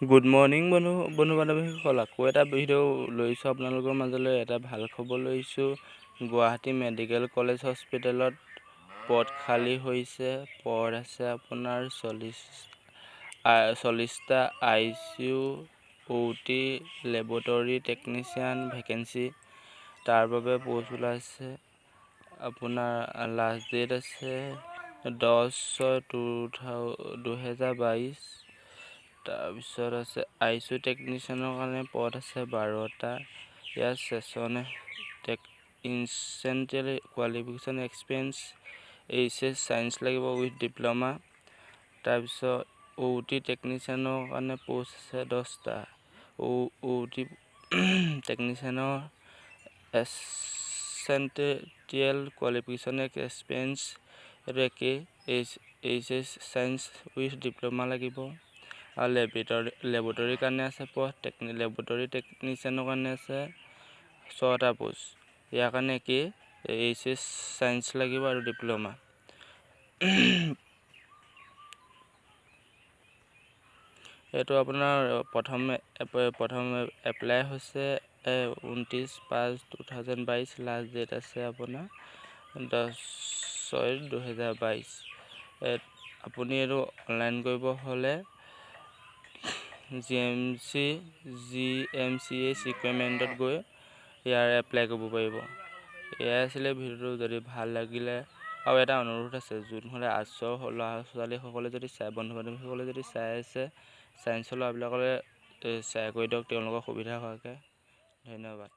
Good morning বন্ধু বান্ধৱীসকল, আকৌ এটা ভিডিঅ' লৈছোঁ আপোনালোকৰ মাজলৈ। এটা ভাল খবৰ লৈছোঁ। গুৱাহাটী মেডিকেল কলেজ হস্পিটেলত পদ খালী হৈছে। পদ আছে আপোনাৰ 40টা ICU OT laboratory technician vacancy. তাৰ বাবে প'ষ্ট ওলাইছে। আপোনাৰ লাষ্ট ডেট আছে 10/6/2022। তাৰপিছত আছে ICU টেকনিচিয়ানৰ কাৰণে পদ আছে 12টা। ইয়াৰ section essential qualification experience HS science লাগিব উইথ ডিপ্ল'মা। তাৰপিছত OT টেকনিচিয়ানৰ কাৰণে প'ষ্ট আছে 10টা। OT টেকনিচিয়ানৰ এছেন্টিয়েল কোৱালিফিকেশ্যন এক্সপিৰিয়েঞ্চ এইটো একেই, HS চায়েন্স উইথ ডিপ্ল'মা লাগিব। আৰু লেবৰেটৰীৰ কাৰণে আছে পদ। লেবৰেটৰী টেকনিচিয়ানৰ কাৰণে আছে 6টা প'ষ্ট। ইয়াৰ কাৰণে একেই, HS চায়েন্স লাগিব আৰু ডিপ্ল'মা। এইটো আপোনাৰ প্ৰথম এপ্লাই হৈছে 29/5/2022। লাষ্ট ডেট আছে আপোনাৰ 10/6/2022। আপুনি এইটো অনলাইন কৰিব হ'লে Gmch ৰিকুৱাৰমেণ্টত গৈ ইয়াৰ এপ্লাই কৰিব পাৰিব। এয়াই আছিলে ভিডিঅ'টো। যদি ভাল লাগিলে, আৰু এটা অনুৰোধ আছে, যোনসকলে আৰ্টছৰ ল'ৰা ছোৱালীসকলে যদি বন্ধু বান্ধৱীসকলে যদি চাই আছে, চায়েন্সৰ ল'ৰাবিলাকলে শ্বেয়াৰ কৰি দিয়ক তেওঁলোকৰ সুবিধা হোৱাকৈ। ধন্যবাদ।